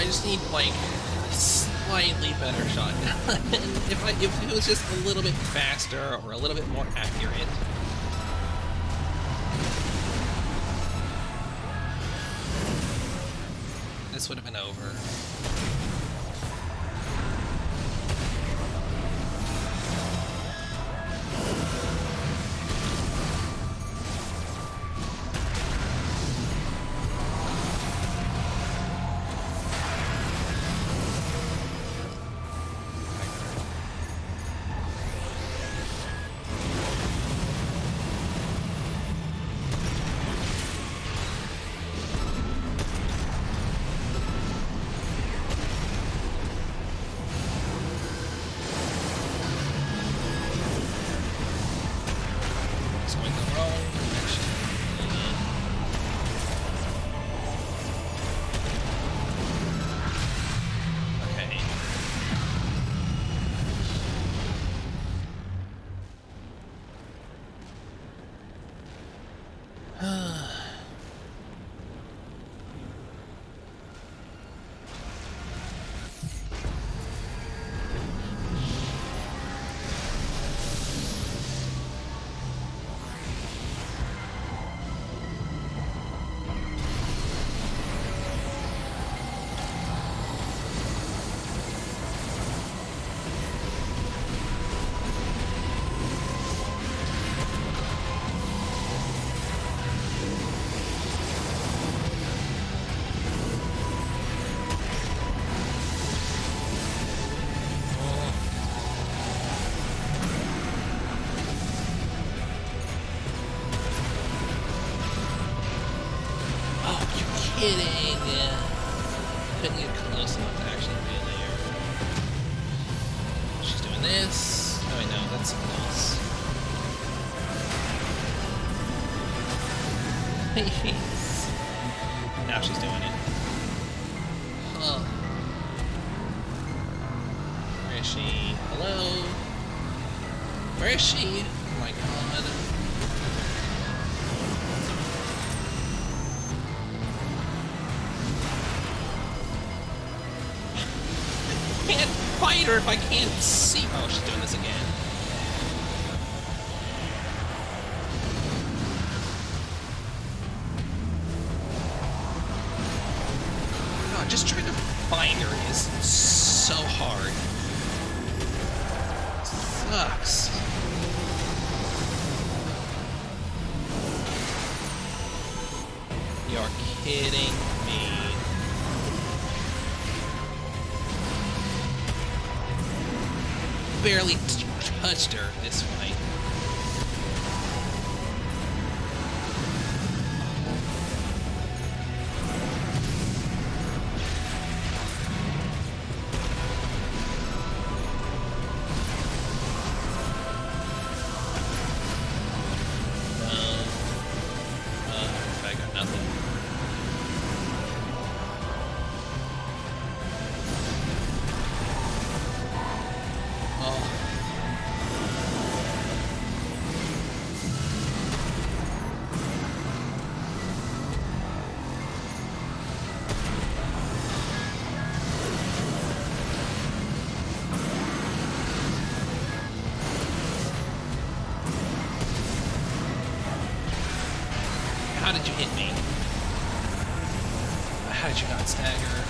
just need, like, a slightly better shotgun. If it was just a little bit faster or a little bit more accurate. This would have been over. Kidding. Couldn't get close enough to actually really air. She's doing this. Oh wait, no, that's something else. Now she's doing it. Huh. Where is she? Hello? Where is she? Oh my god. Can't fight her if I can't see. Oh, she's doing this again. God, just trying to find her is so hard. Sucks. You're kidding me. Barely touched her this fight. I got nothing. How did you hit me? How did you not stagger?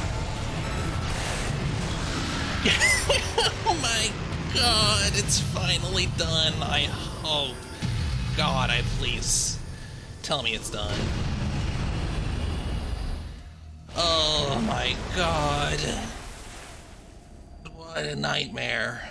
Oh my god, it's finally done. I hope. God, please tell me it's done. Oh my god. What a nightmare.